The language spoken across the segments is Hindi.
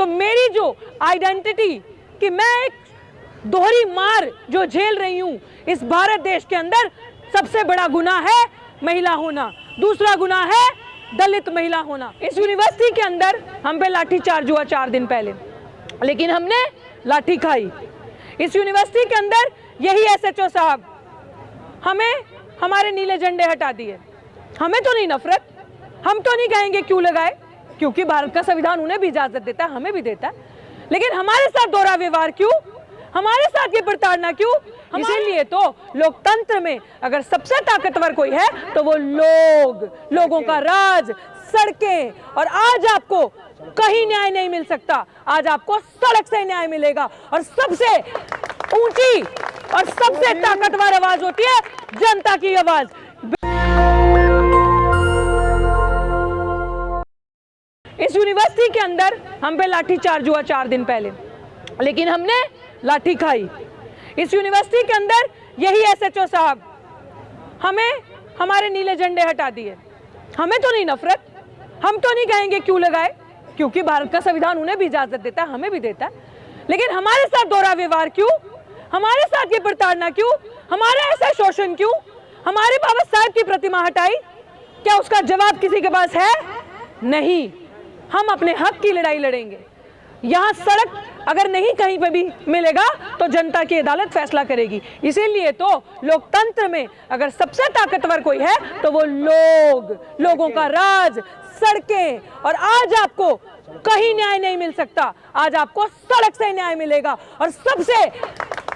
तो मेरी जो आइडेंटिटी कि मैं एक दोहरी मार जो झेल रही हूं, इस भारत देश के अंदर सबसे बड़ा गुनाह है महिला होना, दूसरा गुनाह है दलित महिला होना। इस यूनिवर्सिटी के अंदर हम पे लाठीचार्ज हुआ 4 दिन पहले, लेकिन हमने लाठी खाई। इस यूनिवर्सिटी के अंदर यही एसएचओ साहब हमें हमारे नीले झंडे हटा दिए। हमें तो नहीं नफरत, हम तो नहीं कहेंगे क्यों लगाए, क्योंकि भारत का संविधान उन्हें भी इजाजत देता है, हमें भी देता है, लेकिन हमारे साथ दोहरा व्यवहार क्यों, हमारे साथ ये प्रताड़ना क्यों? इसीलिए तो लोकतंत्र में अगर सबसे ताकतवर कोई है तो वो लोगों का राज, सड़कें। और आज आपको कहीं न्याय नहीं मिल सकता, आज आपको सड़क से न्याय मिलेगा। और सबसे ऊंची और सबसे ताकतवर आवाज होती है जनता की आवाज। इस यूनिवर्सिटी के अंदर हम पे लाठीचार्ज हुआ 4 दिन पहले, लेकिन हमने लाठी खाई। इस यूनिवर्सिटी के अंदर यही एसएचओ साहब हमें हमारे नीले झंडे हटा दिए। हमें तो नहीं नफरत, हम तो नहीं कहेंगे क्यों लगाए, क्योंकि भारत का संविधान उन्हें भी इजाजत देता है, हमें भी देता है, लेकिन हमारे साथ दोहरा व्यवहार क्यों, हमारे साथ ये प्रताड़ना क्यों, हमारा ऐसा शोषण क्यों? हमारे बाबा साहब की प्रतिमा हटाई, क्या उसका जवाब किसी के पास है? नहीं। हम अपने हक की लड़ाई लड़ेंगे। यहाँ सड़क अगर नहीं कहीं पे भी मिलेगा तो जनता की अदालत फैसला करेगी। इसीलिए तो लोकतंत्र में अगर सबसे ताकतवर कोई है तो वो लोगों का राज, सड़कें। और आज आपको कहीं न्याय नहीं मिल सकता, आज आपको सड़क से न्याय मिलेगा। और सबसे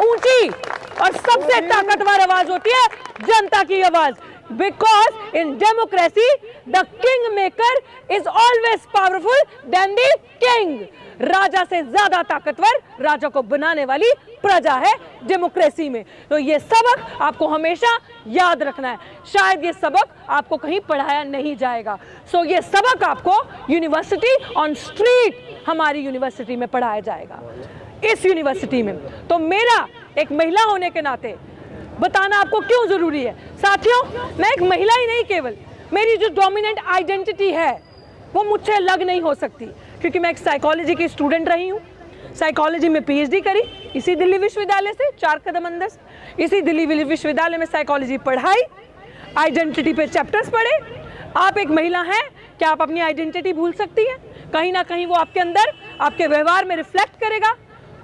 ऊंची और सबसे ताकतवर आवाज होती है जनता की आवाज। Because in democracy, the kingmaker is always powerful than the king. राजा से ज्यादा ताकतवर राजा को बनाने वाली प्रजा है डेमोक्रेसी में। तो ये सबक आपको हमेशा याद रखना है। शायद ये सबक आपको कहीं पढ़ाया नहीं जाएगा। सो ये सबक आपको यूनिवर्सिटी ऑन स्ट्रीट, हमारी यूनिवर्सिटी में पढ़ाया जाएगा। इस यूनिवर्सिटी में तो मेरा एक महिला होने के नाते बताना आपको क्यों जरूरी है। साथियों, मैं एक महिला ही नहीं, केवल मेरी जो डोमिनेंट आइडेंटिटी है वो मुझसे अलग नहीं हो सकती, क्योंकि मैं एक साइकोलॉजी की स्टूडेंट रही हूँ। साइकोलॉजी में पीएचडी करी इसी दिल्ली विश्वविद्यालय से, 4 कदम अंदर इसी दिल्ली विश्वविद्यालय में साइकोलॉजी पढ़ाई, आइडेंटिटी पे चैप्टर्स पढ़े। आप एक महिला हैं, क्या आप अपनी आइडेंटिटी भूल सकती हैं? कहीं ना कहीं वो आपके अंदर, आपके व्यवहार में रिफ्लेक्ट करेगा।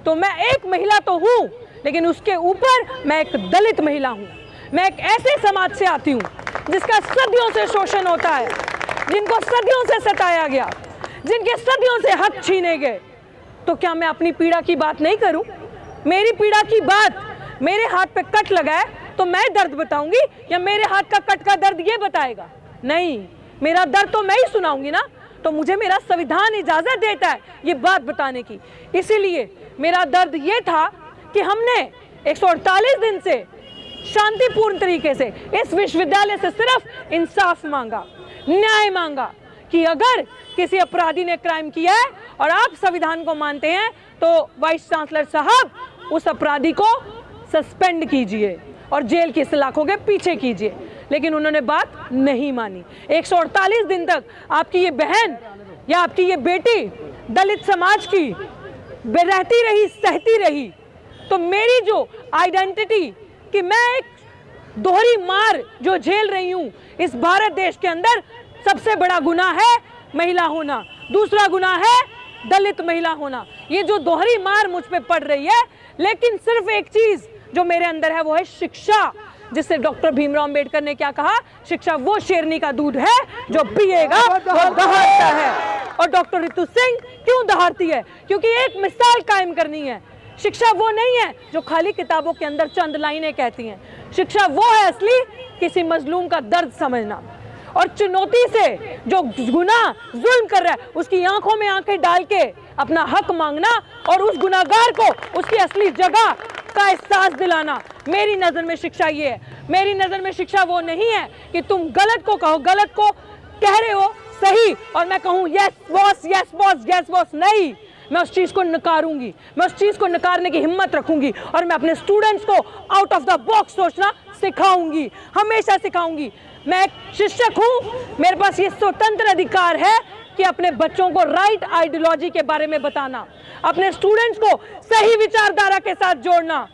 तो मैं एक महिला तो हूँ, लेकिन उसके ऊपर मैं एक दलित महिला हूँ। मैं एक ऐसे समाज से आती हूँ जिसका सदियों से शोषण होता है, जिनको सदियों से सताया गया, जिनके सदियों से हक छीने गए। तो क्या मैं अपनी पीड़ा की बात नहीं करूं? मेरी पीड़ा की बात, मेरे हाथ पे कट लगा है तो मैं दर्द बताऊंगी, या मेरे हाथ का कट का दर्द ये बताएगा? नहीं, मेरा दर्द तो मैं ही सुनाऊंगी ना। तो मुझे मेरा संविधान इजाजत देता है ये बात बताने की। इसीलिए मेरा दर्द ये था कि हमने 148 दिन से शांतिपूर्ण तरीके से इस विश्वविद्यालय से सिर्फ इंसाफ मांगा, न्याय मांगा कि अगर किसी अपराधी ने क्राइम किया है और आप संविधान को मानते हैं तो वाइस चांसलर साहब उस अपराधी को सस्पेंड कीजिए और जेल की सलाखों के पीछे कीजिए। लेकिन उन्होंने बात नहीं मानी। 148 दिन तक आपकी ये बहन या आपकी ये बेटी दलित समाज की रहती रही, सहती रही। तो मेरी जो आइडेंटिटी कि मैं एक दोहरी मार जो झेल रही हूं, इस भारत देश के अंदर सबसे बड़ा गुनाह है महिला होना, दूसरा गुनाह है दलित महिला होना। ये जो दोहरी मार मुझ पे पड़ रही है, लेकिन सिर्फ एक चीज जो मेरे अंदर है वो है शिक्षा, जिससे डॉक्टर भीमराव अंबेडकर ने क्या कहा, शिक्षा वो शेरनी का दूध है जो पिएगा वो दहाड़ता है। और डॉक्टर रितु सिंह क्यों दहाड़ती है? क्योंकि एक मिसाल कायम करनी है। शिक्षा वो नहीं है जो खाली किताबों के अंदर चंद लाइनें कहती हैं। शिक्षा वो है असली किसी मजलूम का दर्द समझना, और चुनौती से जो गुनाह जुल्म कर रहा है उसकी आंखों में आंखें डाल के अपना हक मांगना और उस गुनाहगार को उसकी असली जगह का एहसास दिलाना। मेरी नजर में शिक्षा ये है। मेरी नजर में शिक्षा वो नहीं है कि तुम गलत को कहो, गलत को कह रहे हो सही और मैं कहूँ yes boss, yes boss, yes boss. नहीं, मैं उस चीज को नकारूंगी, मैं उस चीज को नकारने की हिम्मत रखूंगी और मैं अपने स्टूडेंट्स को आउट ऑफ द बॉक्स सोचना सिखाऊंगी, हमेशा सिखाऊंगी। मैं एक शिक्षक हूं, मेरे पास ये स्वतंत्र अधिकार है कि अपने बच्चों को राइट आइडियोलॉजी के बारे में बताना, अपने स्टूडेंट्स को सही विचारधारा के साथ जोड़ना,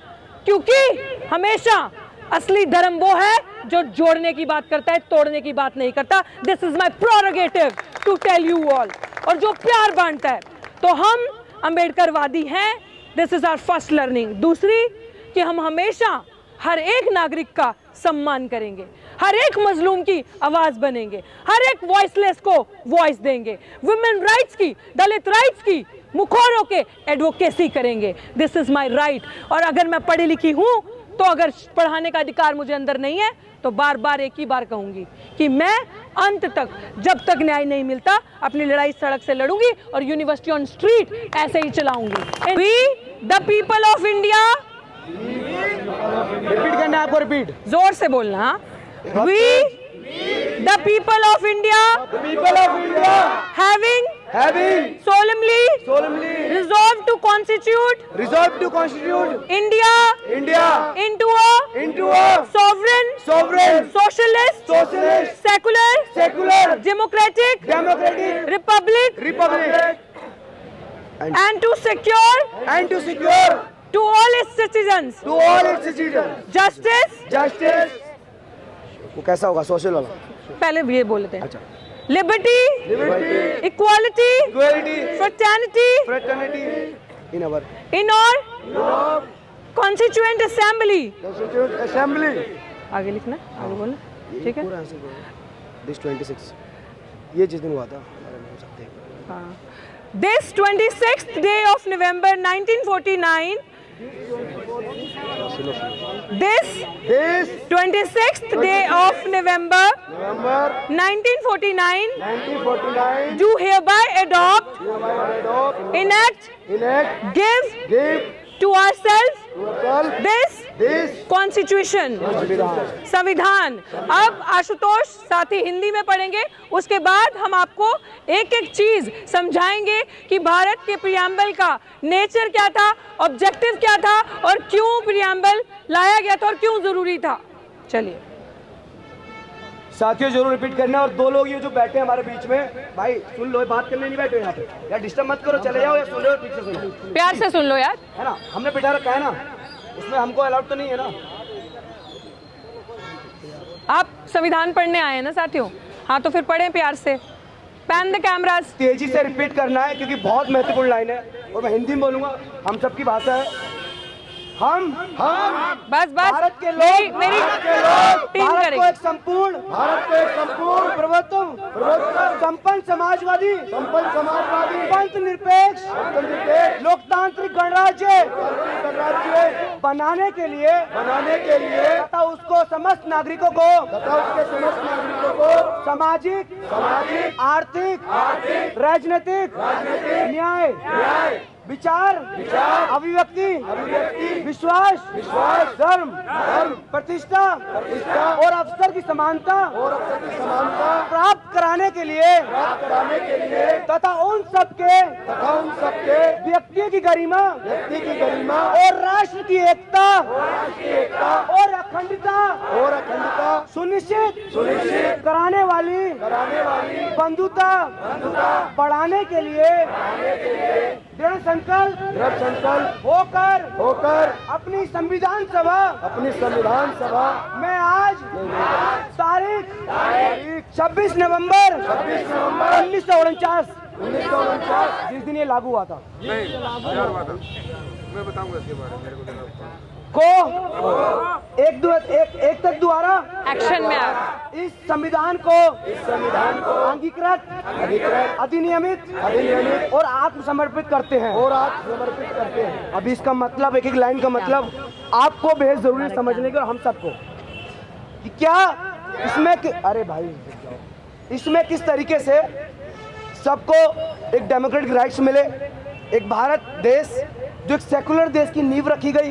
क्योंकि हमेशा असली धर्म वो है जो जोड़ने की बात करता है, तोड़ने की बात नहीं करता। This is my prerogative to tell you all. और जो प्यार बांटता है, तो हम अंबेडकरवादी हैं। This is our first learning. दूसरी कि हम हमेशा हर एक नागरिक का सम्मान करेंगे, हर एक मजलूम की आवाज बनेंगे, हर एक वॉइसलेस को वॉइस देंगे, वुमेन राइट्स की, दलित राइट्स की मुखौरों के एडवोकेसी करेंगे। This is my right. और अगर मैं पढ़ी लिखी हूं, तो अगर पढ़ाने का अधिकार मुझे अंदर नहीं है, तो बार बार एक ही बार कहूंगी कि मैं अंत तक, जब तक न्याय नहीं मिलता, अपनी लड़ाई सड़क से लड़ूंगी और यूनिवर्सिटी ऑन स्ट्रीट ऐसे ही चलाऊंगी। We the people of India, repeat करना है आपको, रिपीट जोर से बोलना। We the people of India, having solemnly resolved to constitute India into a sovereign socialist secular democratic republic and to secure to all its citizens justice। वो कैसा होगा सोशल वाला? पहले ये बोले थे। अच्छा। लिबर्टी, इक्वालिटी, फ्रेटर्निटी इन और कॉन्स्टिट्यूएंट असेंबली। आगे लिखना, आगे बोलना, ठीक है। दिस 26 ये जिस दिन हुआ था, हो सकते हैं। This 26th day of November 1949, this 26th day of November 1949, do hereby adopt, enact, give to ourselves this constitution, संविधान। अब आशुतोष साथी हिंदी में पढ़ेंगे, उसके बाद हम आपको एक एक चीज समझाएंगे कि भारत के प्रियम्बल का नेचर क्या था, ऑब्जेक्टिव क्या था और क्यों प्रियम्बल लाया गया था और क्यों जरूरी था। चलिए साथियों, जरूर रिपीट करना। और दो लोग ये जो बैठे हैं हमारे बीच में, भाई सुन लो, बात करने नहीं बैठे यहाँ पे, यार डिस्टर्ब मत करो, चले जाओ या सुन लो, ठीक से सुनो, प्यार से सुन लो यार, है ना। हमने बिठा रखा है ना, उसमें हमको अलाउड तो नहीं है ना। आप संविधान पढ़ने आए हैं ना साथियों, हाँ तो फिर पढ़ें प्यार से। Pan the cameras. तेजी से रिपीट करना है क्योंकि बहुत महत्वपूर्ण लाइन है और मैं हिंदी में बोलूंगा, हम सबकी भाषा है। हम बस भारत के लोग, मेरी टीम भारत करेगी। को एक संपूर्ण प्रभुत्व संपन्न समाजवादी पंथ निरपेक्ष लोकतांत्रिक गणराज्य बनाने के लिए तथा उसको समस्त नागरिकों को सामाजिक आर्थिक राजनीतिक न्याय विचार अभिव्यक्ति विश्वास धर्म प्रतिष्ठा और अवसर की समानता प्राप्त कराने के लिए तथा उन सबके व्यक्ति की गरिमा और राष्ट्र की एकता और अखंडता सुनिश्चित कराने वाली बंधुता बढ़ाने के लिए दृढ़ संकल्प होकर अपनी संविधान सभा में आज तारीख 26 नवंबर 1949 जिस दिन ये लागू हुआ था, मैं बताऊंगा इसके बारे में, मेरे को को एक तक द्वारा एक्शन में आ इस संविधान को अंगीकृत अधिनियमित और आत्मसमर्पित करते हैं। अभी इसका मतलब, एक लाइन का मतलब आपको बेहद जरूरी समझने के, और हम सबको, कि क्या अरे भाई इसमें किस तरीके से सबको एक डेमोक्रेटिक राइट्स मिले, एक भारत देश जो एक सेकुलर देश की नींव रखी गई,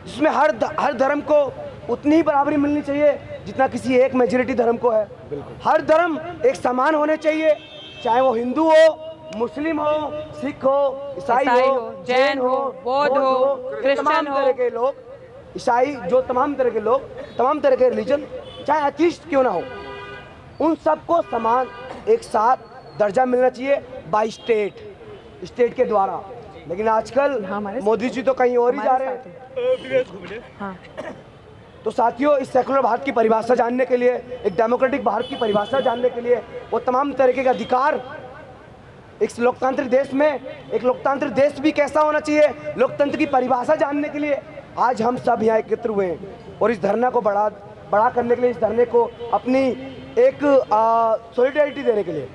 जिसमें हर धर्म को उतनी ही बराबरी मिलनी चाहिए जितना किसी एक मेजॉरिटी धर्म को है। हर धर्म एक समान होने चाहिए, चाहे वो हिंदू हो, मुस्लिम हो, सिख हो, ईसाई हो, जैन हो, बौद्ध हो, क्रिश्चियन हो, तरह के लोग, ईसाई, जो तमाम तरह के लोग, तमाम तरह के रिलीजन, चाहे अतीस्ट क्यों ना हो, उन सबको समान एक साथ दर्जा मिलना चाहिए बाय स्टेट के द्वारा। लेकिन आजकल हमारे मोदी जी तो कहीं और ही जा रहे हैं। हाँ तो साथियों, इस सेकुलर भारत की परिभाषा जानने के लिए, एक डेमोक्रेटिक भारत की परिभाषा जानने के लिए, वो तमाम तरीके के अधिकार एक लोकतांत्रिक देश में, एक लोकतांत्रिक देश भी कैसा होना चाहिए, लोकतंत्र की परिभाषा जानने के लिए आज हम सब यहाँ एकत्र हुए हैं। और इस धरना को बड़ा करने के लिए, इस धरने को अपनी एक सॉलिडेरिटी देने के लिए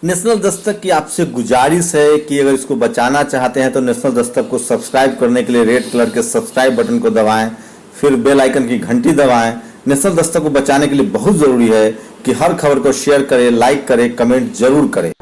नेशनल दस्तक की आपसे गुजारिश है कि अगर इसको बचाना चाहते हैं तो नेशनल दस्तक को सब्सक्राइब करने के लिए रेड कलर के सब्सक्राइब बटन को दबाएं, फिर बेल आइकन की घंटी दबाएं। नेशनल दस्तक को बचाने के लिए बहुत जरूरी है कि हर खबर को शेयर करें, लाइक करें, कमेंट जरूर करें।